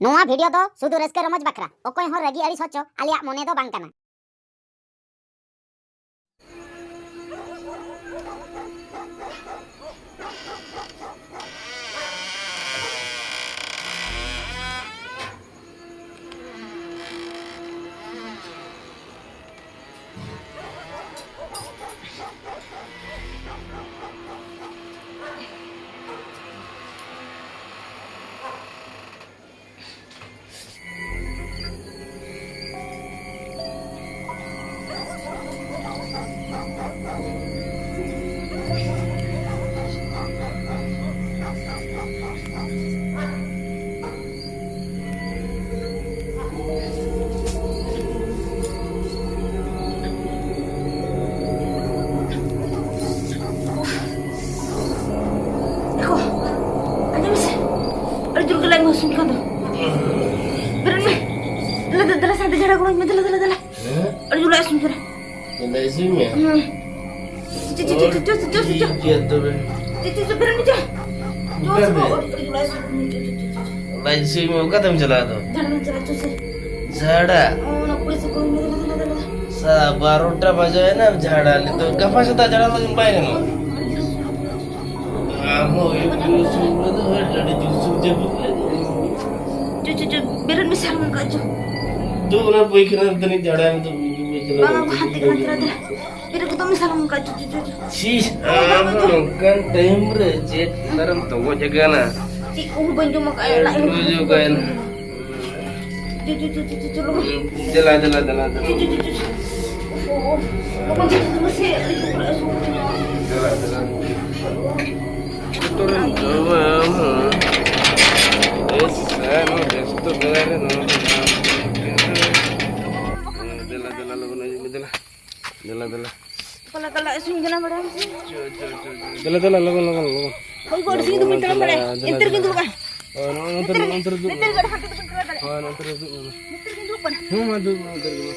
नोआ वीडियो दो सुदु रस्का रमज बकरा ओकोय हो रगी अड़ी सोचो आलिया मोने दो बांग कना। Kan berani dala santai jara gulung dala ada juga asun jara Ada isinya? Cucu Iya tuh be. berani jara Bukan be. Ada isinya kata menjelat tuh. jangan jara cuci Zada. nak kulit sekolah dala Sabar udah baca na zada itu. Kapan sih tak zada lagi main no? Kamu itu sudah tuh dari justru jebuk lagi. cucu berani misal muka cucu Tuh na boy kena tadi zada itu. bang aku hati kena kira itu tuh misal muka cucu Sih, kan time reject. Taram tunggu jaga na. bantu muka air lain Tunggu juga na. cucu lu Jala. cucu oh mau cucu masih itu asun Jala. Turun coba. Anu resto benar no. Jala. kalau asun jangan berang Jala lagu. kau kau di sini tuh minta apa deh inter gitu kan Nonton dulu. inter gak ada hati tuh kira deh Nonton dulu. inter gitu kan Nonton dulu.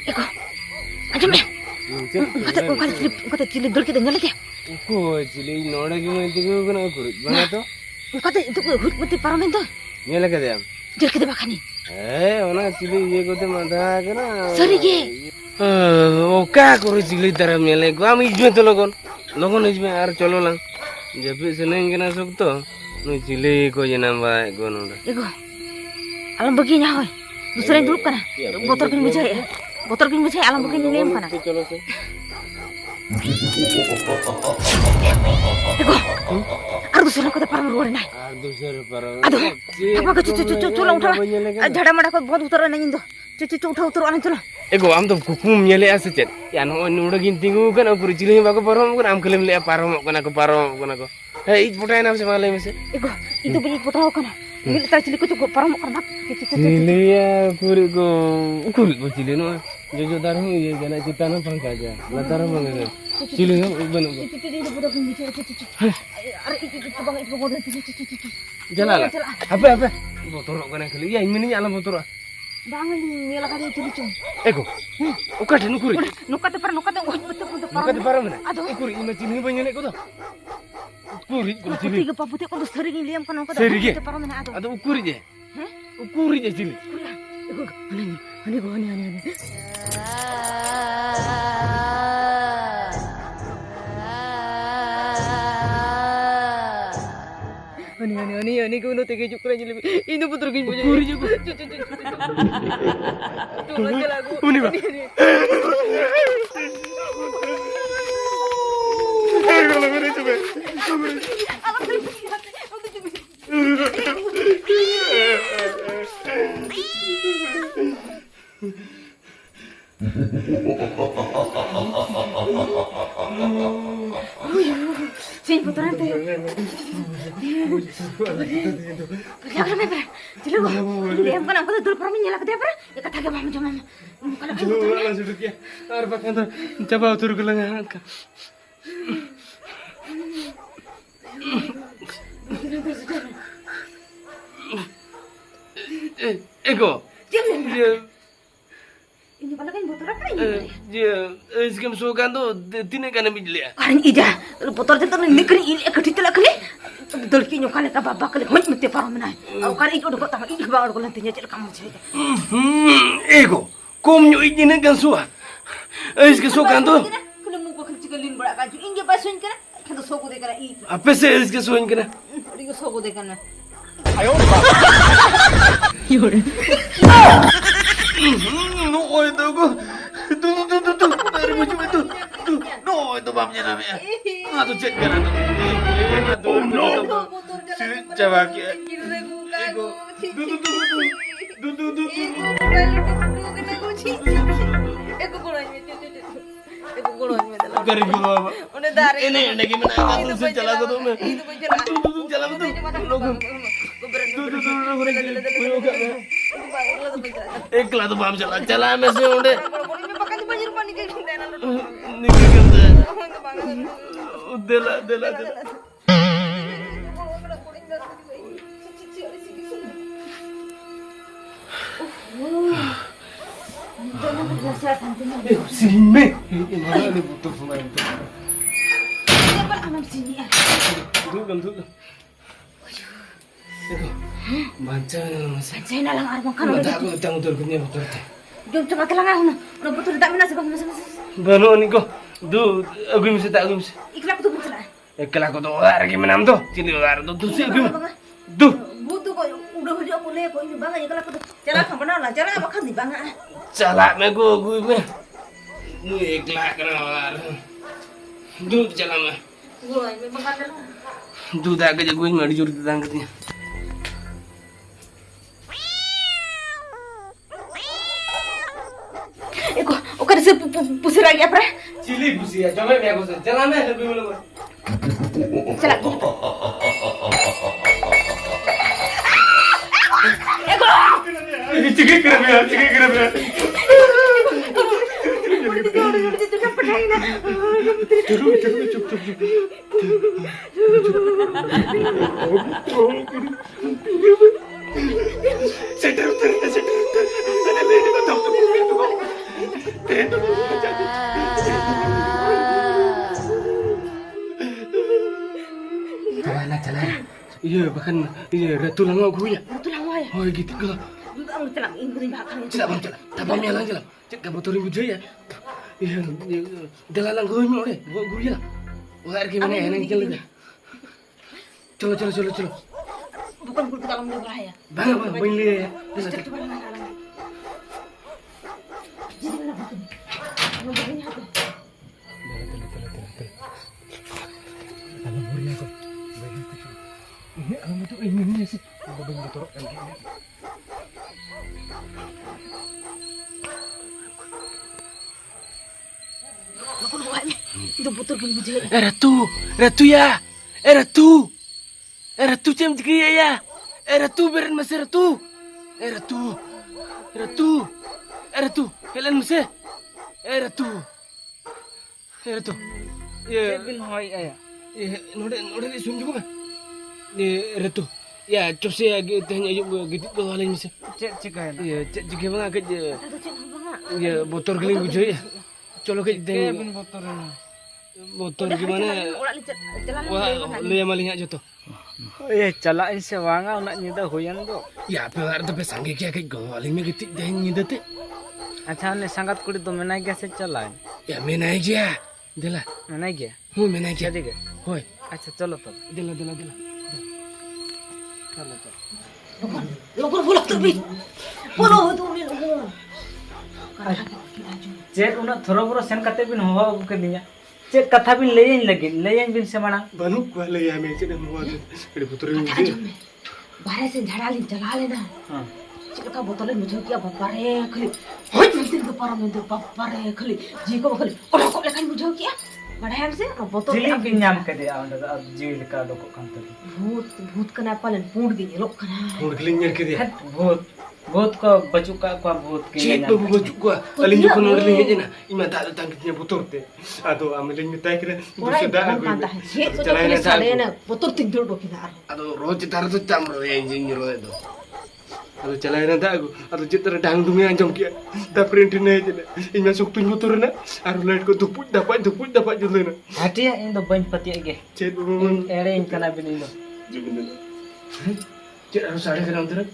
Eko, aja me. Kata cili dol kita nyala dia. Ko chili noda ki mai tigo kana kuru. Bana to? Kata itu hut mati paramen to. Nyela ka dia. Jel kita bakani. Ona chili ye kote mata kana. Sorry ge. O ka kuru chili tara mele ko ami ijme to logon. Logon ijme ar cholo lang. Jabe seneng kana sok to. No chili ko jena ba ko noda. Eko. Alam begini hoy. Dusra dulu kana. Botol kin bujai. Botol kin bujai alam begini lem kana. Cholo se. Eko. Ardu sura kata param ruar nai. Ardu sura param. Aduh. Apa ke cucu चलो उठा झड़ा मड़ा को बहुत उतर नहीं दो चुचु उठा उतर आने चलो Ego am to kukum nyele aset. Ya no nuda gintingu kan aku cili bago parom kan am kelim le parom kan aku Hei putai nam se malai mese. ego itu beli foto kana mil tar cili ko to param karna Cili ya kuri ko cili no. Jojo darung ye jana cita na pangka aja. Latara mangga. Cili no ben. itu foto pun bicara cucu are itu bang itu foto cucu Jala. Apa? Motor kan kali. Ya ini alam motor. bangun mila kali cucu Ego. Uka denu kuri. nukate betul untuk Uka di param na. aduh Kuri ima cili banyane ko to. Kuri cili. tiga paputi ko sering liam kana ko Sering ge? param na aduh Ada ukuri je. Ukuri je cili. ego ani Ani ko no tege jukra jili ino putur kin bojo Ukuri je ko. tuh aja lagu Uni ba. Kalau mere coba. Sini putaran teh. Jangan apa? Cilu. Dia bukan aku tuh permen nyala ke dia apa? Ya kata ke mama cuma. Kalau Coba langsung duduk ya. Arba kan tuh. Coba turun ke lengan ka. Ego. Dia ini kalau kan botol apa ini? dia इसके में सो kan tuh tine kan bijli ya. Karin ida, botol itu nih kering ini kedit lah kali. तड़की ᱧᱚᱠᱟᱞᱮ ka baba kale hoj mete paramna au kar ik udah kota ik ba udah lantinya cel kamu cel ego kom nyo ijine kan suah es ke so kan to kule mu ko khci kalin bada ka ju inge basun kana kada sogo de kana i ape se es ke so ingena ri ko sogo de kana no oy to go tu dari mucu itu tu no itu bapnya namanya tuh cek kan tuh no coba kia ego garing gua apa ini gimana kan tuh jalan tuh jalan tuh एकला तो balm चला चला में से उड़े निकल गया दिला दिला दिला sini me mana ni butuh semua itu duduk baca masa Saya nalang arwah kan udah aku tanggung turunnya betul teh jom coba kelang ah udah betul tak mina sebab masa baru ni kok du aku mesti tak aku mesti ikhlas tu betul ikhlas aku tuh orang gimana tuh sini orang tuh sih aku du butuh kok udah hujung aku leh kok ini bang ikhlas tu jalan kan benar lah jalan apa kan di bang salah me aku me nu ikhlas kena orang du jalan me gue memang kan du tak kerja gue mah dijuri tetangga Oke, saya pusing lagi apa? Cili pusing ya, coba ya aku jalan aja lebih dulu. Jalan. Ini cekik keren ya. Setter. Ada lady ko top. Jalan. Iya, bahkan iya ratu langau gue ya. Ratu langau ya. Oh gitu kalau. Juga ang telang ingin bahkan. Tidak bang jalan. Tabam ya lang jalan. Cek kamu turun gue ya. Iya, dalalang gue mau deh. Gue ya. Wah, gimana ya nang jalan. Colo. Bukan gue dalam negara ya. Bang, boleh ya. Coba lang. Jadi mana betul? Mau begini apa? Ini alam itu ini sih. Ada motor kan. Aku lupa ini. Itu motor pun bujang. Ratu ya. Ratu jam 3 ya. Ratu beren mas Ratu. Ratu. Kalian mesti. Ratu. Ya. Bin hoy aya. Node sunjuk kan. Ratu. Ya, coba saya tanya yuk gitu ke halin mesti. Cek kan. Ya, cek bang agak je. Ya, motor keling bujang ya. Colo ke tanya. Motor gimana? Wah, lu yang maling aja tuh. Chalain se wanga nak nyida huyan do. Ya, pelar tapi sange kya kayak gawaling में कितनी दहन nyida te. अच्छा ने संगत कुड़ी तो मेना गया से चलाइन. Ya menai aja. Dela. मेना गया. Hu menai aja. चलेगा. Hoi. अच्छा चलो तो. Dela. चलो तो. Lokor bolak terbi. Bolo tu ni. चेक उना थोड़ा बुरा सेन कते बिन होवा के दिया. चेक कथा बिन लेयन बिन से माना. Banuk wala ya me cek mau ada. Ada puturin Aja me. Bahaya sen झाड़ालिन चला लेना. हां. चिलका बोतल में मुझे क्या बाबा रे खली होय दिन के पारा में तो बाबा रे खली जी को खली ओड़ा को लेखन मुझे क्या बढ़ाया से बोतल जिली बिन नाम के दे आंदा जील का दो को कंतर. भूत कना पालन पूंड दी लोग कना. Pun kelingan ke dia. भूत को बचुका को भूत के. Cek babu baju gua. Alin juga nolin aja na. Ima tak ada tangkitnya putur te. Aduh, amelin minta kira. Orang yang kanta है ये तो पुलिस वाले ने बोतल तीन दो किना. Aduh, roh citar tu camro ya engineer itu. Aduh, calain nanti aku. Aduh, citar dangdungnya anjong kia. Dah printin aja na. Ima sok tunjuk turun na. Aduh, lihat ko dapat jual na. Hatia इन दो बन पति आगे. Cek babu. एड़े इन कना बिन इन दो. Cek harus ada kena antara.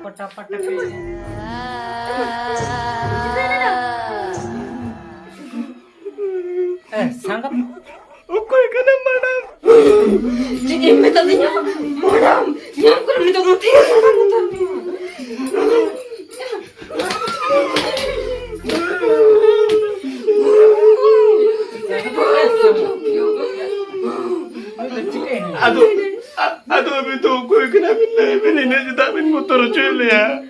Pata-pata sangat Okoy kena madam. Jadi metodenya, madam, yang kurang itu mati Aduh betul okoy kena bini tak bin motor cuy ya.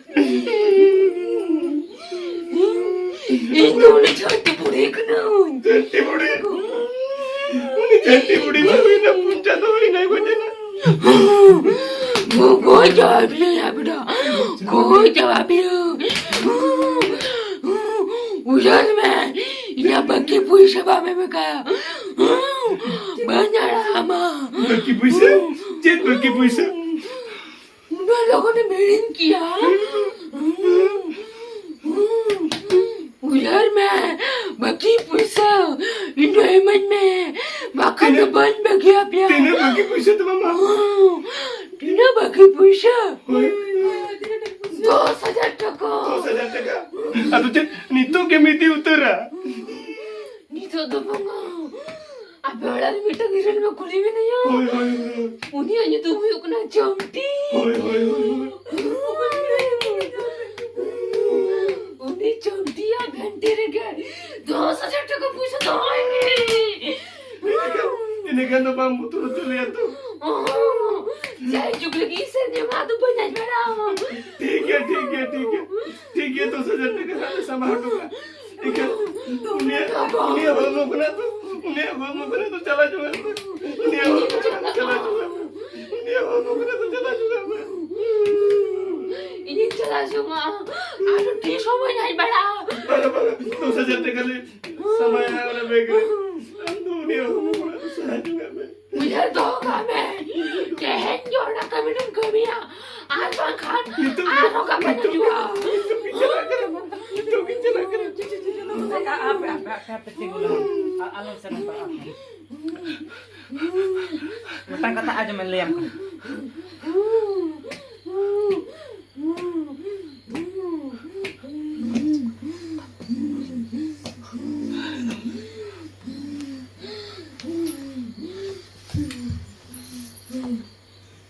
Itu udah cantik boleh kena. Janti budi baru na punca tu ini aku jena. Kau jawab dia beda. Kau jawab dia. Ujar man, ini bagi puisi apa mereka? Banyak lama. Bagi puisi, jet bagi puisi. Udah logo ni merin kia. Ujar man, bagi puisi. Indo eman man. Makan depan bagi apa? Tina bagi puisi tu mama. Tina bagi puisi. 2,000 taka. 2,000 taka. Aduh jet, ni tu kemiti utara. Ni tu tu banga. Apa orang minta kiran में खुली भी नहीं है. Oi oi उन्हीं आये तो हुई उकना चमटी. oi oi oi. उन्हीं चमटी या घंटे रे गए. 2,000 taka पूछा तो आएंगे. Ini kan tu bambu tu lihat tu. Saya juga lagi senang madu banyak barang. ठीक है 2,000 taka sama aku kan. Ikan, unia bawa kena tu. Unia bawa kena tu cala juga. Unia bawa kena cala juga. Unia bawa kena tu cala juga. Ini jelas cuma. Aduh dia semua nyai barang. Para 2,000 taka le sama yang ada begini. Aduh unia bawa kena tu cala juga. मुझे दो कमें कहन जोड़ा कमीन कमिया आसमान खान आरो का बना जुआ Itu bicara kena. apa tinggal alam sana apa Matang kata aja meliam kan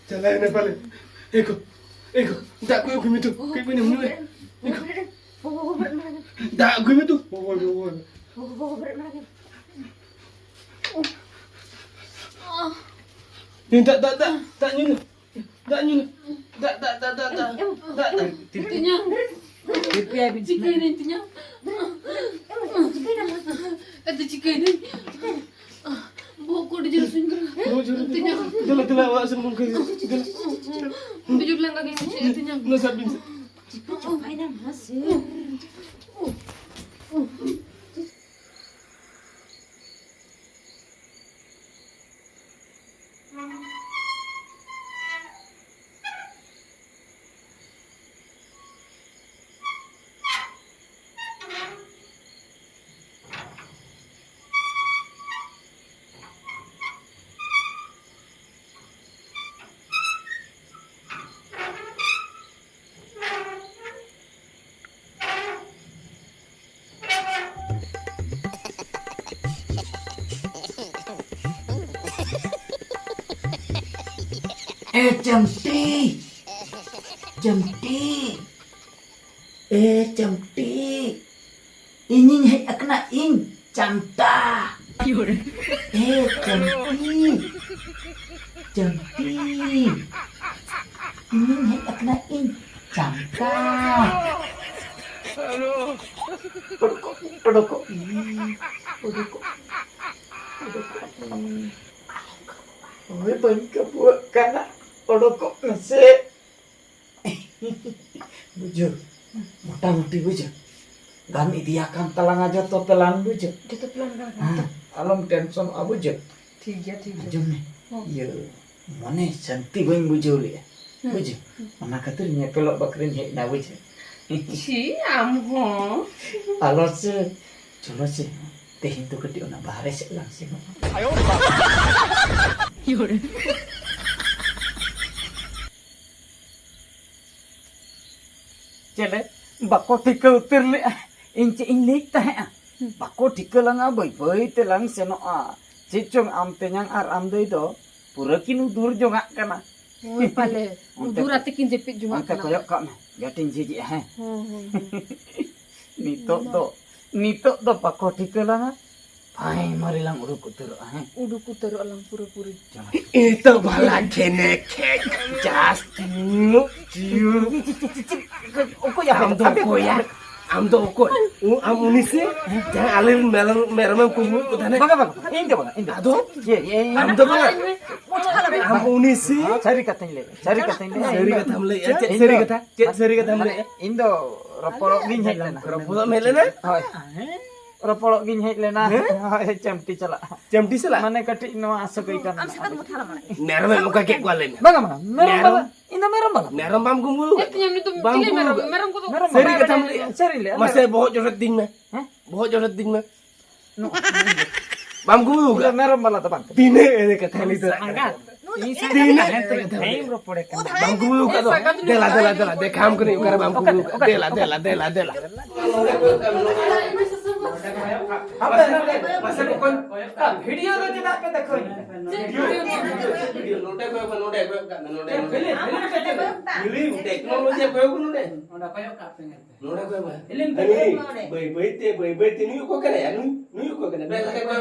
Jalan ni pale. Eko. Tak aku aku itu. Kayak mana mana. Eko. Tak aku itu. Ni tak nyuruh. Tak nyuruh. Tak. intinya jika ini intinya ada jika ini boko di jerusun intinya Telah awak senang ke. bujur lang kaki intinya Nasabin. Cemti. Cemti. Ini hai akna in camta. Cemti. Ini hek kena in. Jangka. Odoko. Oi bangka buat kana. Odoko nasi. Bujo. Moटा-moti bujo. Dan idiakan telang aja to pelan bujo. Kita pelan kan. Alam tension abu jo. ठीक है Jom ni. Ya. Mana cantik bang bujo le. Bujo. Mana kata ni pelok bakrin hek na bujo. छी आम हो Alo se. Cholo se. Tehin tu keti ona bahare se langsung. Chale. Bako tika utir le. Ince inlik tah. Bako tika langa bai te lang seno a. Cicung am tenyang ar am doi do. Pura kinu dur jongak kana. वो पहले दूर आते किन जे पे जुमा Angka koyok kak mah. Gating jiji he. Nitok do bako tika langa. Pai mari lang uruk utur he. उडू कुतर अलग पूरे पूरे Itu bala kene kek. Just Oko ya am do ko ya. Am do ko. Am unise. Jangan alir meram kumu kutane. Baga. Indah. Ado. Ye. Am do bala. Am unise. Cari kata le. Seri kata hamle ya. Seri kata hamle ya. Indo ropolok gin hek lena. Rapula melena. Hoy. Ropolok gin hek lena. Hoy chamti chala. Jam di sela. Mane kati no asok ikan. Meram muka kek kualen. Baga. Meram bala. Indo meram bala. Meram bam kumu. इतने हमने तो Bang चिले मेरा kumu. मेरा को तो Meram Seri kata hamle. Seri le. Masih bohong joret ding me. Bohong joret ding me. Bam kumu Udah juga. meram bala ta bang. Tine ini kata itu. Angkat. Tine. Hey ropole kan. Bam kumu juga tuh. Dela. Dek ham kuni ukara bam kumu. Dela. Masa bukan Video to tidak pe dekho. video note teknologi apa yang note? Onda koyok ka pengen. Note apa apa? Ilim Bayi ni kok kena ya? Ni kok kena? Bela kayak apa?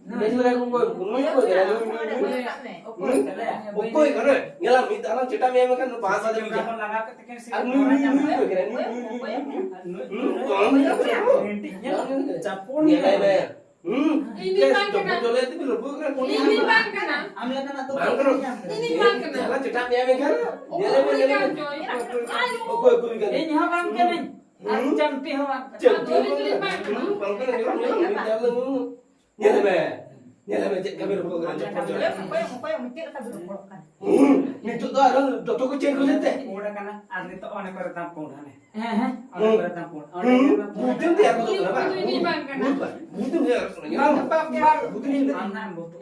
Bela kayak apa? Okoi kena. Ngelam itu anak cerita memang kan bahasa dia bisa. Ni kok kena? Capon Ni apa? Ini bang kena. Ini bang kena. Amla kana to. Ini bang kena. Jalan cerita memang kan? Dia memang kan. Okoi kan. Ini hawang kene. Aku jampi hawang. Nyala cek kami rupuk kan cepat jalan. Ni tu dah orang doktor ko cek ko jete. Udah kana adli to one kore tampon hane. One kore tampon. Butuh dia aku tu kenapa? Ini bang kena. Butuh dia. Butuh ini anak butuh.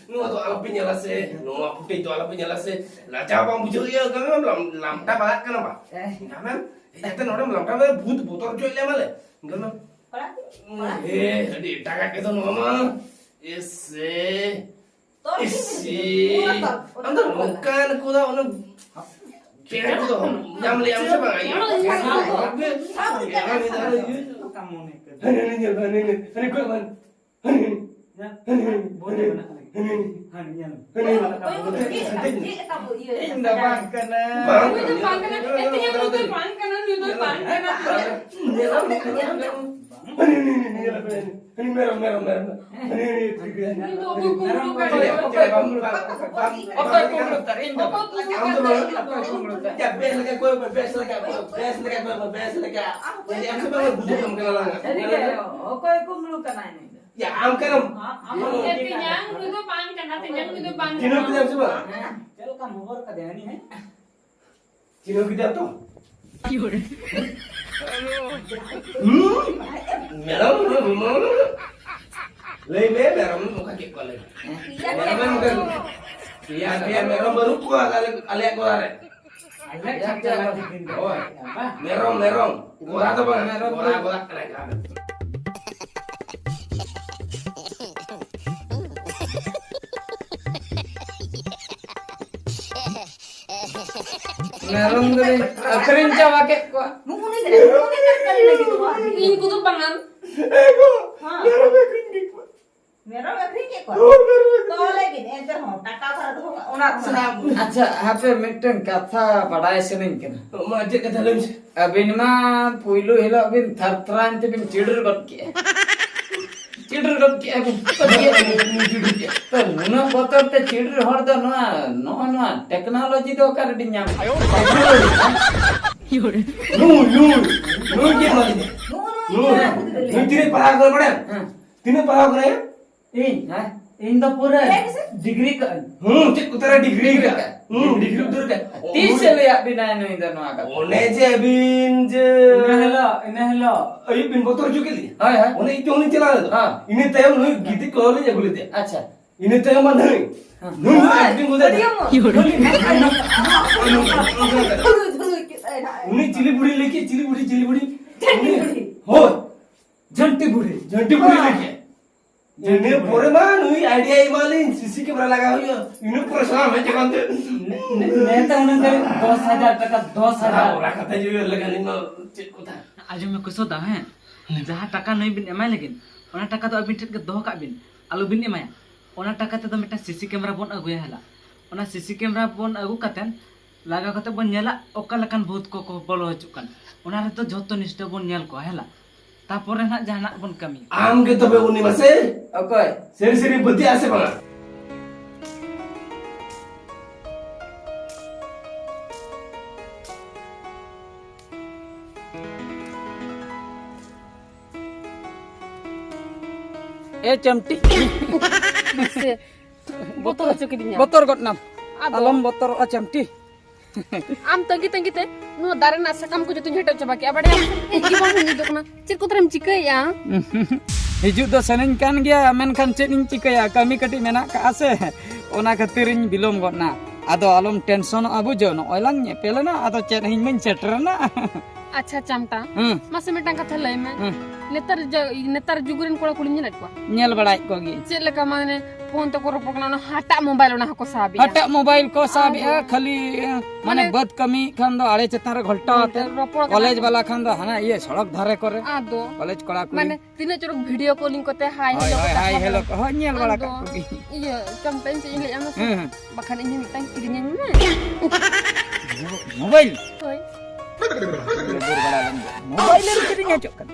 Nu tu alat penyala se, nu apa itu alat penyala se. Lah jawab bujur ya kan belum lamta balat kan apa? Kamen, itu orang belum tahu but botol cuy le male. Kan? Jadi tagak itu nama. Isi. Anda bukan aku dah orang. Kira aku dah jam liam siapa lagi? Kamu nih. Ini kau man. Boleh mana lagi? Hanya. Indah bang kana. Itu bang kena. Itu yang itu bang kena. Itu bang kena. Ini merah. Itu buku kan. Ya, am kan. Tinyang itu bang kena. Tinyang itu bang Cino kita coba. चलो कम hover का ध्यान है Cino kita tu. Merah. Merah muka kek kau lagi. Merah muka. Iya merah baru kuah kali aku lari. अलग चक्कर लगा दिन Oh, merong. Gua tu bang, gua keren. Merong gede keren cawa kek kok Ini kutu pangan. Merah kering. Merah gak kering kok अच्छा हापे mitten कथा बड़ाय सनिन कना मा चे कथा लम से अबिन मा पुइलो हिलो अबिन थरथरान ते बिन चिडर गट के चिडर गट के अबिन चिडर के तो नुना बतर ते चिडर हर द नो टेक्नोलॉजी दो कर बिन नाम नु के माली नु तिने पढ़ा कर बड़े तिने पढ़ा करे इन द पूरा डिग्री का चे उतरा डिग्री का डिग्री उतर का 30 से ले बिना नो इधर नो आका ओने जे बिन जे इनहला अई बिन बतर जुके ली हाय हाय ओने इतो ओने चला दो हां इने तयम नु गीत कोले जे गुले दे अच्छा इने तयम मा नहीं नु एक्टिंग होदा उन्हें चिली बुड़ी लेके चिली बुड़ी हो झंटी बुड़ी लेके जने पोरे मा नुई आईडिया ई माले सीसी कैमरा लगा हुई इने पूरा साम है जगन दे नेता उन्हें 10,000 टका 10,000 ओरा कथा जो लगा नि नो चेक कोथा आज में कुछ दा है जहां टका नहीं बिन एमाय लेकिन ओना टका तो अबिन ठेक दोह का बिन आलू बिन एमाय ओना टका ते तो मिटा सीसी कैमरा बोन अगुया हला ओना सीसी कैमरा बोन अगु कतेन लागा कते बोन नेला ओका लकान भूत को बोलो हचुकन ओना रे तो जतो निष्ठ बोन नेल को हला तापरे ना जहाना बोन कमी आम के तबे उनी मसे ओके सेरी बुद्धि आसे बगा ए चमटी से बोतल हचो किदिnya बतर गट नाम आलम बतर आ चमटी आम तंगी ते नो दारे ना सकम को जतो हेटो चबा के अबडे आम की बान नि दोकना चिर को तरम चिकया हिजु दो सनन कान गया मेनखान चेत इन चिकया कमी कटी मेना का आसे ओना खातिरिन बिलोम गना आदो आलम टेंशन आबु जो न ओलांग ने पेलना आदो चेत हिन मन सेटरना अच्छा चमटा मासे मेटां कथा लय में नेतार जुगुरन कोड़ा कुड़ी नेलट को नेल बड़ाई को गी चेत लका माने फोन तो को रोपकना हटा मोबाइल ना को साबी हटा मोबाइल को साबी खाली माने बद कमी खान दो आड़े चेतान रे घलटा होते कॉलेज वाला खान दो हाना ये सड़क धारे करे आदो कॉलेज कड़ा कुड़ी माने तिने चोर वीडियो कॉलिंग करते हाय हेलो हो नेल बड़ा का iya चमटा से इले आम बखान इन मिटां किरिnya में मोबाइल होय मोबाइल रे किरिnya चोकन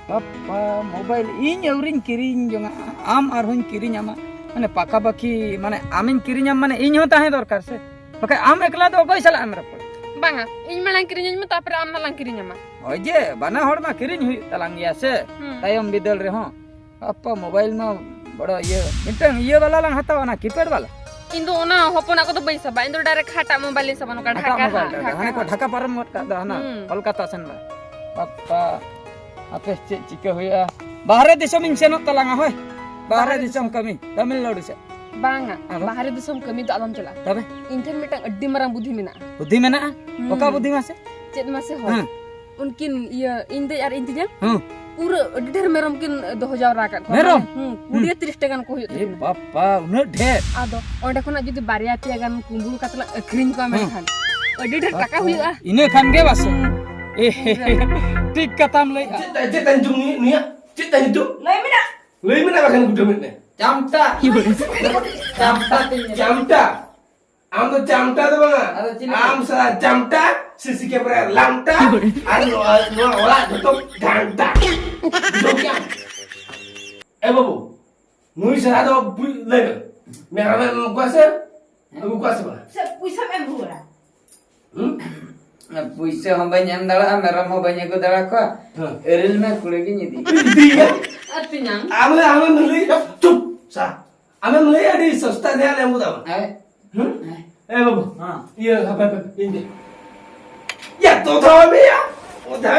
पापा मोबाइल इन औरिन किरिन जोंगा आम आर होन किरिnya मा माने पाका बाकी माने आमिन किरिnya माने इन हो ताहे दरकार से बका आम एकला दो कोई सला हमरा पड़ banga इन मेलां किरिnya में तापर आम ना लां किरिnya मा ओय जे बना हड़ मा किरिन हुई तलांग या से तायम बिदल रे हो पापा मोबाइल मा बड़ा ये मिटन ये वाला लांग हतावा ना कीपैड वाला इंदो ना होपना को तो पैसा बा इंदो डायरेक्ट खाता मोबाइल से बनो का ढाका हाने को ढाका परम मत का दहना कोलकाता सन बा पापा आपे चिके हुआ बाहरे दिसम इन सेनो तलांगा होय बाहरे दिसम कमी तमिलनाडु से banga bahare disam kami do alam chala तबे इंथन मिटang अड्डी मरांग बुद्धि मेना ओका बुद्धि मासे चेत मासे हो उनकिन ये इंदे यार इंतिजा पूरा अड्डी ढेर मेरम किन 2000 राका मेरम 20-30 टका को ए बापा उन ढेर आदो ओंडे खना जुदी बारिया पिया गान कुंबुल कातला अखरिन को में खान अड्डी ढेर टका हुआ इने खान के वासे ए ठीक कथाम लई जे तंजुम निया जे तंजु लई मिना बखान गुडो में चामटा चामटा आम तो चामटा तो बंगा आम सा चामटा सीसी कैमरा लामटा और नो ओला तो घंटा जो क्या ए बाबू नुई सरा तो ले मेरा में कुआसे बा सब पैसा में भूरा पुइसे हम बन एम दड़ा मेरा मो बन को दड़ा को एरिल में कुड़े की नीति दिया artinya आमे मिले चुप सा आमे मिले अडी सस्ता दे आले मुदा है ए बाबू हां ये हबे इंदे या तो था बे या ओ था